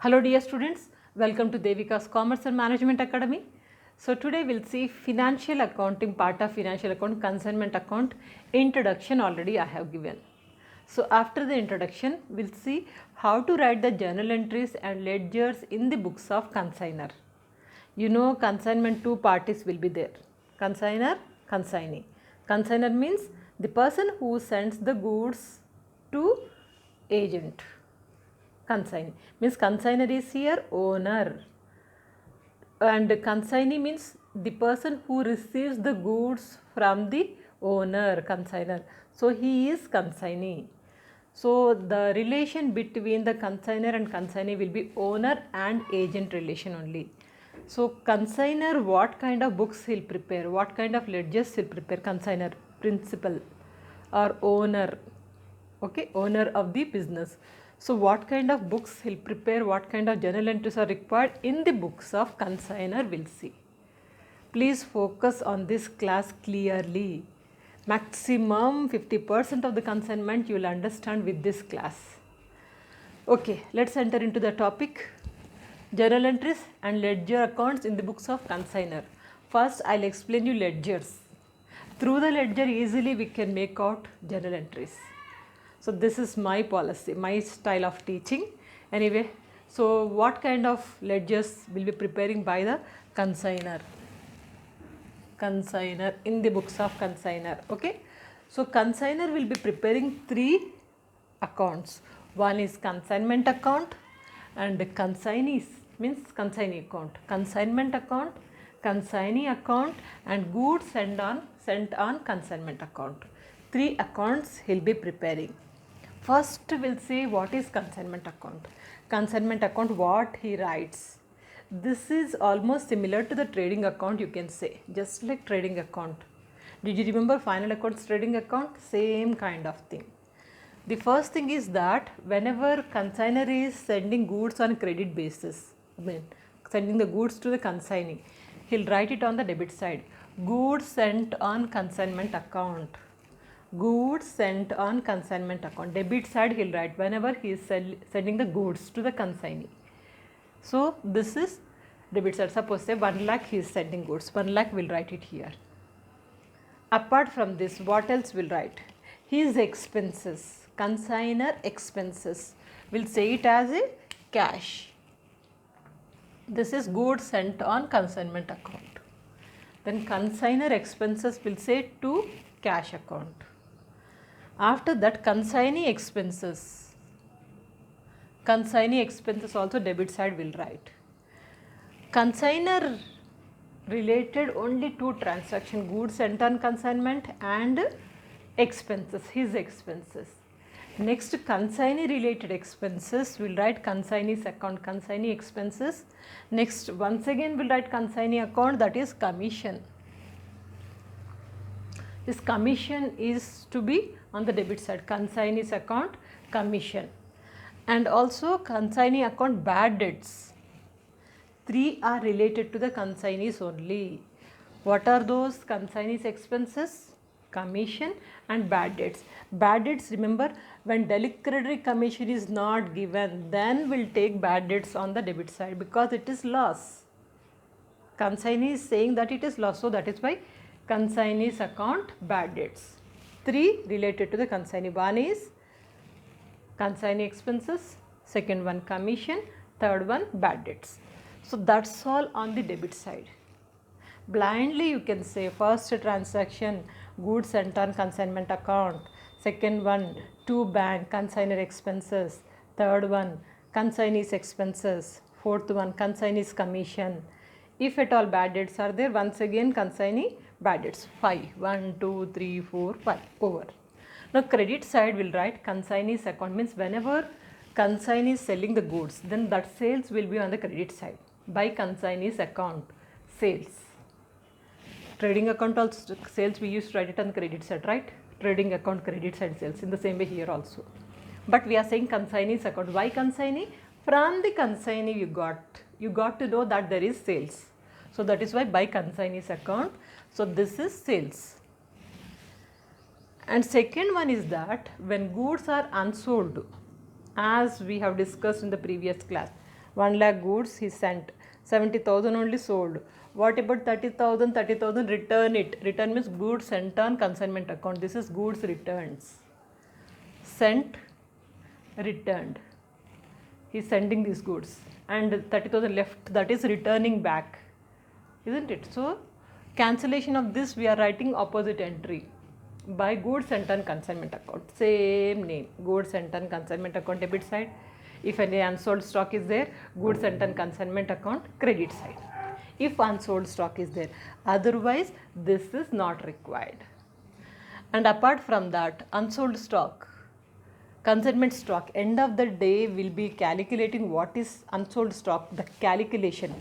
Hello dear students, welcome to Devika's Commerce and Management Academy. So today we'll see financial accounting part of financial account, consignment account. Introduction already I have given. So after the introduction we'll see how to write the journal entries and ledgers in the books of consignor. You know consignment two parties will be there, consignor, consignee. Consignor means the person who sends the goods to agent. Consignee means consignor is here owner, and consignee means the person who receives the goods from the owner, consignor. So he is consignee. So the relation between the consignor and consignee will be owner and agent relation only. So consignor, what kind of books he'll prepare, what kind of ledgers he'll prepare? Consignor, principal or owner, okay, owner of the business. So what kind of books he'll prepare, what kind of journal entries are required in the books of consignor, we'll see. Please focus on this class clearly. Maximum 50% of the consignment you will understand with this class. Okay, let's enter into the topic. Journal entries and ledger accounts in the books of consignor. First I'll explain you ledgers. Through the ledger easily we can make out journal entries. So this is my policy, my style of teaching. Anyway, so what kind of ledgers will be preparing by the consignor? Consignor in the books of consignor. Okay, so consignor will be preparing three accounts. One is consignment account, and consignees means consignee account, consignment account, consignee account, and goods sent on consignment account. Three accounts he'll be preparing. First we'll see what is consignment account. Consignment account, what he writes. This is almost similar to the trading account, you can say, just like trading account. Did you remember final accounts, trading account? Same kind of thing. The first thing is that whenever consignor is sending goods on credit basis, sending the goods to the consignee, he'll write it on the debit side. Goods sent on consignment account. Goods sent on consignment account. Debit side he'll write whenever he is sending the goods to the consignee. So this is debit side. Suppose say 1 lakh he is sending goods, 1 lakh will write it here. Apart from this, what else will write? His expenses, consignor expenses, will say it as a cash. This is goods sent on consignment account. Then consignor expenses will say to cash account. After that, consignee expenses also debit side will write. Consignor related only two transactions, goods sent on consignment and expenses, his expenses. Next, consignee related expenses will write consignee's account, consignee expenses. Next, once again will write consignee account, that is commission. This commission is to be on the debit side, consignee's account, commission. And also consignee account bad debts. Three are related to the consignees only. What are those? Consignee's expenses, commission and bad debts. Bad debts, remember, when delivery commission is not given, then we'll take bad debts on the debit side because it is loss. Consignee is saying that it is loss, so that is why consignee's account bad debts. Three related to the consignee. One is consignee expenses, second one commission, third one bad debts. So that's all on the debit side. Blindly you can say first transaction goods sent on consignment account, second one to bank consignor expenses, third one consignee's expenses, fourth one consignee's commission. If at all bad debts are there, once again consignee bad debts. 5, 1, 2, 3, 4, 5, over. Now credit side will write consignee's account, means whenever consignee is selling the goods, then that sales will be on the credit side by consignee's account, sales. Trading account also sales we used to write it on the credit side, right? Trading account credit side sales, in the same way here also. But we are saying consignee's account. Why consignee? From the consignee you got to know that there is sales. So that is why by consignee's account. So this is sales. And second one is that when goods are unsold, as we have discussed in the previous class, 1 lakh goods he sent, 70,000 only sold. What about 30,000? 30,000 return it. Return means goods sent on consignment account. This is goods returns. Sent, returned. He is sending these goods, and 30,000 left, that is returning back, isn't it? So cancellation of this we are writing opposite entry by goods sent on consignment account. Same name, goods sent on consignment account debit side. If any unsold stock is there, goods sent on consignment account credit side. If unsold stock is there, otherwise this is not required. And apart from that, unsold stock, consignment stock, end of the day will be calculating what is unsold stock, the calculation,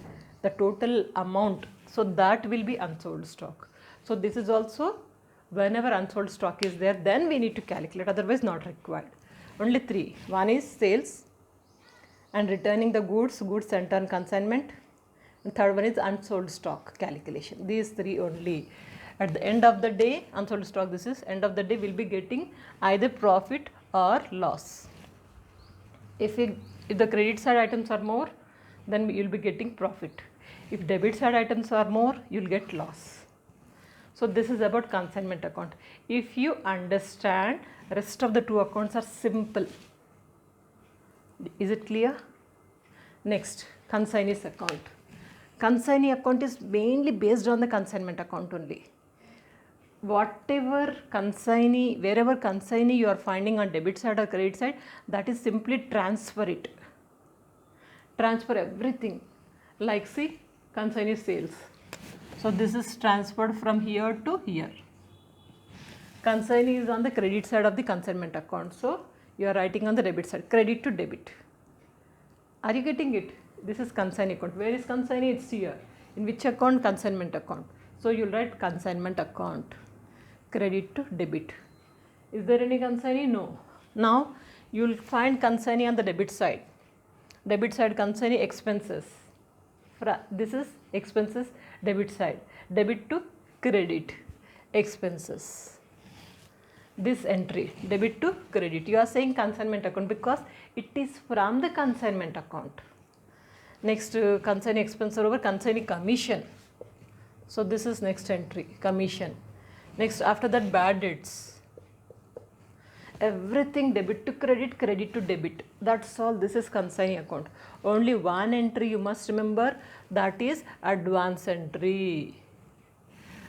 the total amount, so that will be unsold stock. So this is also, whenever unsold stock is there, then we need to calculate, otherwise not required. Only three. One is sales and returning the goods sent on consignment, and third one is unsold stock calculation. These three only. At the end of the day, unsold stock, this is end of the day, will be getting either profit or loss. If the credit side items are more, then you will be getting profit. If debit side items are more, you will get loss. So this is about consignment account. If you understand, rest of the two accounts are simple. Is it clear? Next, consignee's account. Consignee account is mainly based on the consignment account only. Whatever consignee, wherever consignee you are finding on debit side or credit side, that is simply transfer it. Transfer everything. Like see, consignee sales. So this is transferred from here to here. Consignee is on the credit side of the consignment account. So you are writing on the debit side, credit to debit. Are you getting it? This is consignee account. Where is consignee? It's here. In which account? Consignment account. So you will write consignment account, credit to debit. Is there any consignee? No. Now you will find consignee on the debit side. Debit side consignee expenses. This is expenses, debit side. Debit to credit, expenses. This entry, debit to credit. You are saying consignment account because it is from the consignment account. Next, consignee expense over consignee commission. So this is next entry, commission. Next, after that, bad debts. Everything debit to credit, credit to debit. That's all. This is consignee account. Only one entry you must remember, that is advance entry.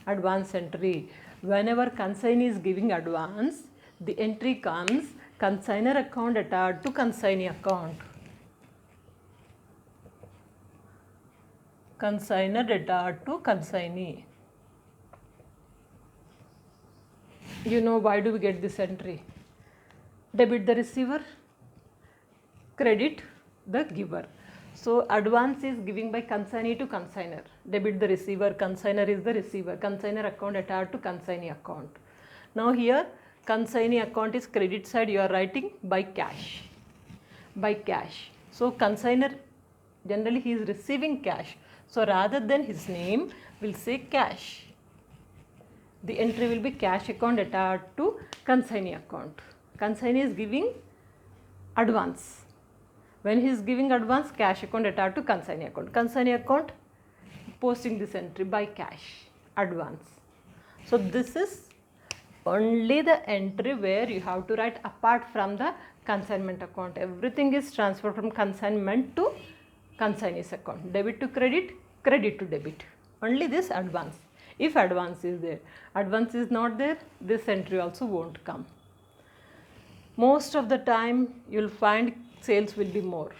Advance entry. Whenever consignee is giving advance, the entry comes consignor account attached to consignee account. Consignor attached to consignee. You know why do we get this entry? Debit the receiver, credit the giver. So advance is giving by consignee to consignor. Debit the receiver, consignor is the receiver. Consignor account attached to consignee account. Now here consignee account is credit side, you are writing by cash. By cash. So consignor, generally he is receiving cash. So rather than his name, we'll say cash. The entry will be cash account attached to consignee account. Consignee is giving advance. When he is giving advance, cash account attached to consignee account. Consignee account posting this entry by cash, advance. So this is only the entry where you have to write apart from the consignment account. Everything is transferred from consignment to consignee's account. Debit to credit, credit to debit. Only this advance. If advance is there, advance is not there, this entry also won't come. Most of the time you will find sales will be more.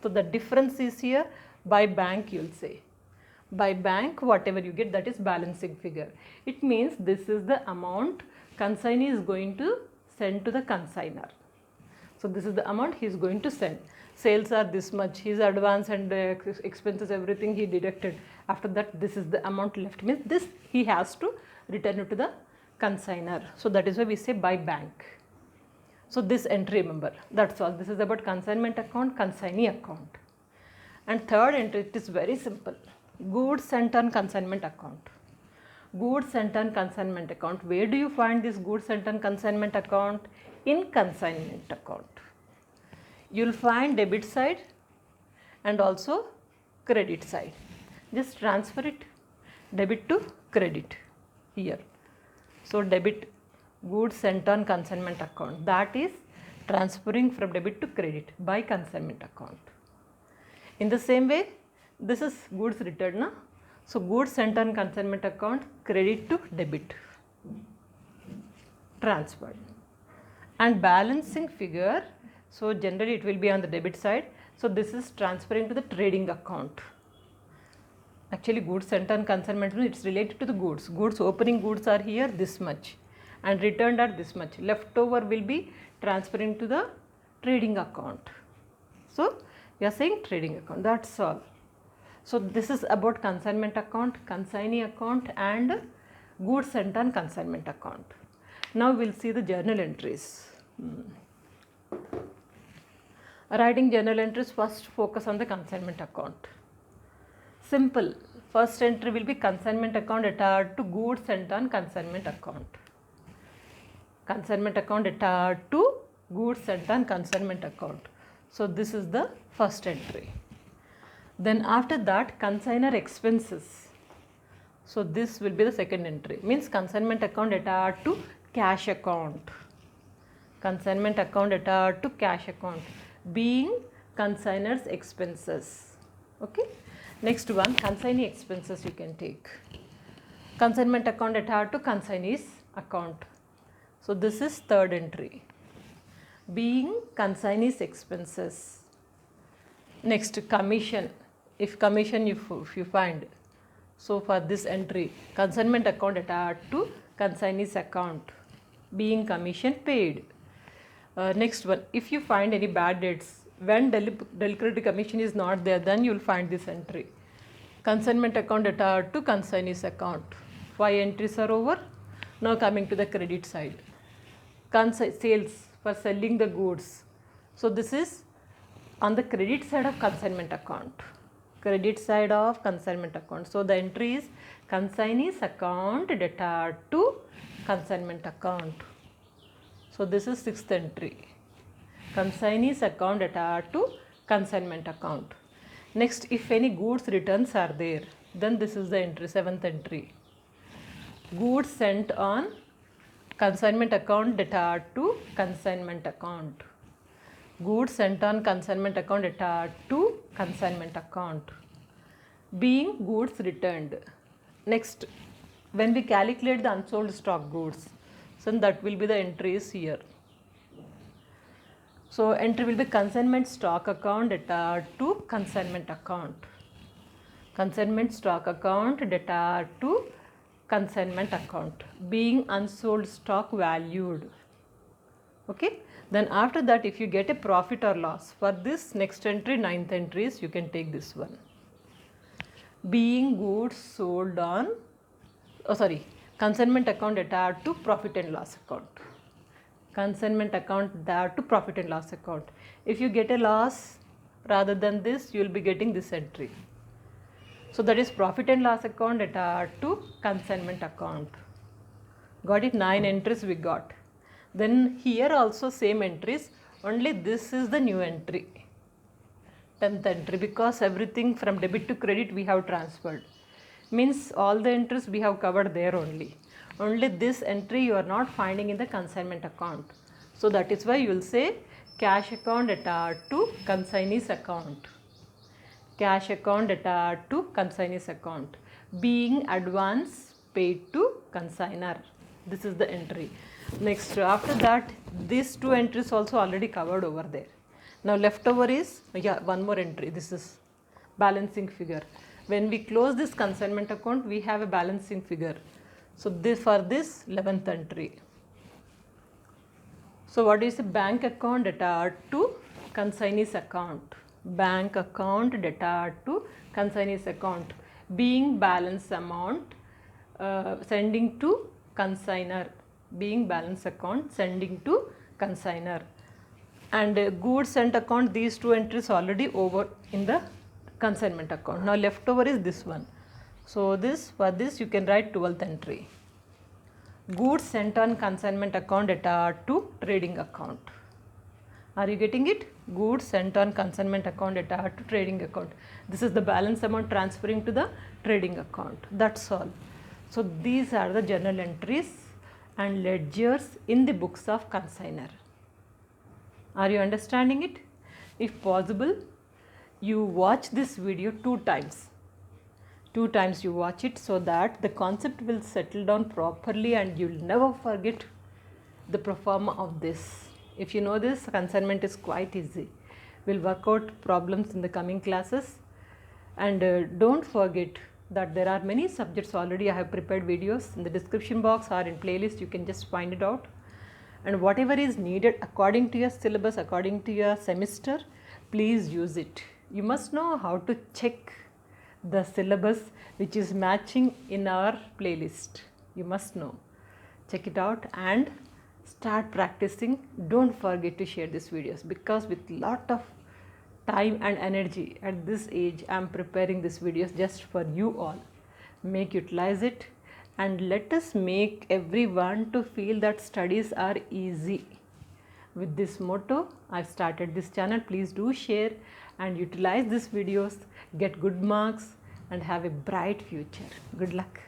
So the difference is here. By bank you will say. By bank whatever you get, that is balancing figure. It means this is the amount consignee is going to send to the consignor. So this is the amount he is going to send. Sales are this much, his advance and expenses, everything he deducted. After that, this is the amount left, means this he has to return it to the consignor. So that is why we say by bank. So this entry, remember, that's all. This is about consignment account, consignee account. And third entry, it is very simple. Goods sent on consignment account. Goods sent on consignment account. Where do you find this goods sent on consignment account? In consignment account. You will find debit side and also credit side. Just transfer it debit to credit here. So debit goods sent on consignment account, that is transferring from debit to credit by consignment account. In the same way, this is goods returned, na? So goods sent on consignment account, credit to debit, transferred. And balancing figure, so generally it will be on the debit side. So this is transferring to the trading account. Actually goods sent on consignment, it's related to the goods. Goods, opening goods are here this much and returned are this much. Leftover will be transferring to the trading account. So we are saying trading account, that's all. So this is about consignment account, consignee account and goods sent on consignment account. Now we will see the journal entries. Writing journal entries, first focus on the consignment account. Simple. First entry will be consignment account attached to goods sent on consignment account. Consignment account attached to goods sent on consignment account. So this is the first entry. Then after that, consignor expenses. So this will be the second entry. Means consignment account attached to cash account. Consignment account attached to cash account, being consignor's expenses. Okay. Next one, consignee expenses you can take. Consignment account attached to consignee's account. So this is third entry, being consignee's expenses. Next, commission. If commission if you find. So for this entry, consignment account attached to consignee's account, being commission paid. Next one, if you find any bad debts, when delivery commission is not there, then you will find this entry. Consignment account attached to consignee's account. 5 entries are over. Now coming to the credit side. Sales, for selling the goods. So this is on the credit side of consignment account. Credit side of consignment account. So the entry is consignee's account attached to consignment account. So this is 6th entry. Consignee's account attached to consignment account. Next, if any goods returns are there, then this is the entry, 7th entry. Goods sent on consignment account attached to consignment account. Goods sent on consignment account attached to consignment account, being goods returned. Next, when we calculate the unsold stock goods, so that will be the entries here. So entry will be consignment stock account attached to consignment account. Consignment stock account attached to consignment account, being unsold stock valued. Okay. Then after that, if you get a profit or loss, for this next entry, 9th entries, you can take this one. Being goods sold on, consignment account attached to profit and loss account. Consignment account attached to profit and loss account. If you get a loss, rather than this, you will be getting this entry. So that is profit and loss account attached to consignment account. Got it? 9 entries we got. Then here also same entries, only this is the new entry, 10th entry, because everything from debit to credit we have transferred. Means all the entries we have covered there only. Only this entry you are not finding in the consignment account. So that is why you will say cash account attached to consignee's account. Cash account attached to consignee's account, being advance paid to consignor. This is the entry. Next, after that, these 2 entries also already covered over there. Now leftover is, one more entry. This is balancing figure. When we close this consignment account, we have a balancing figure. So this for this 11th entry. So what is a bank account attached to consignee's account? Bank account attached to consignee's account, being balance amount sending to consignor, being balance account sending to consignor. And goods sent account, these 2 entries already over in the consignment account. Now leftover is this one. So this, for this you can write 12th entry. Goods sent on consignment account attached to trading account. Are you getting it? Goods sent on consignment account attached to trading account. This is the balance amount transferring to the trading account. That's all. So these are the journal entries and ledgers in the books of consignor. Are you understanding it? If possible, you watch this video 2 times. 2 times you watch it so that the concept will settle down properly and you will never forget the pro forma of this. If you know this, consignment is quite easy. We'll work out problems in the coming classes, and don't forget that there are many subjects already. I have prepared videos in the description box or in playlist. You can just find it out, and whatever is needed according to your syllabus, according to your semester, please use it. You must know how to check the syllabus which is matching in our playlist. You must know. Check it out and start practicing. Don't forget to share these videos, because with lot of time and energy at this age I am preparing these videos just for you all. Make utilize it, and let us make everyone to feel that studies are easy. With this motto, I started this channel. Please do share and utilize these videos, get good marks and have a bright future. Good luck.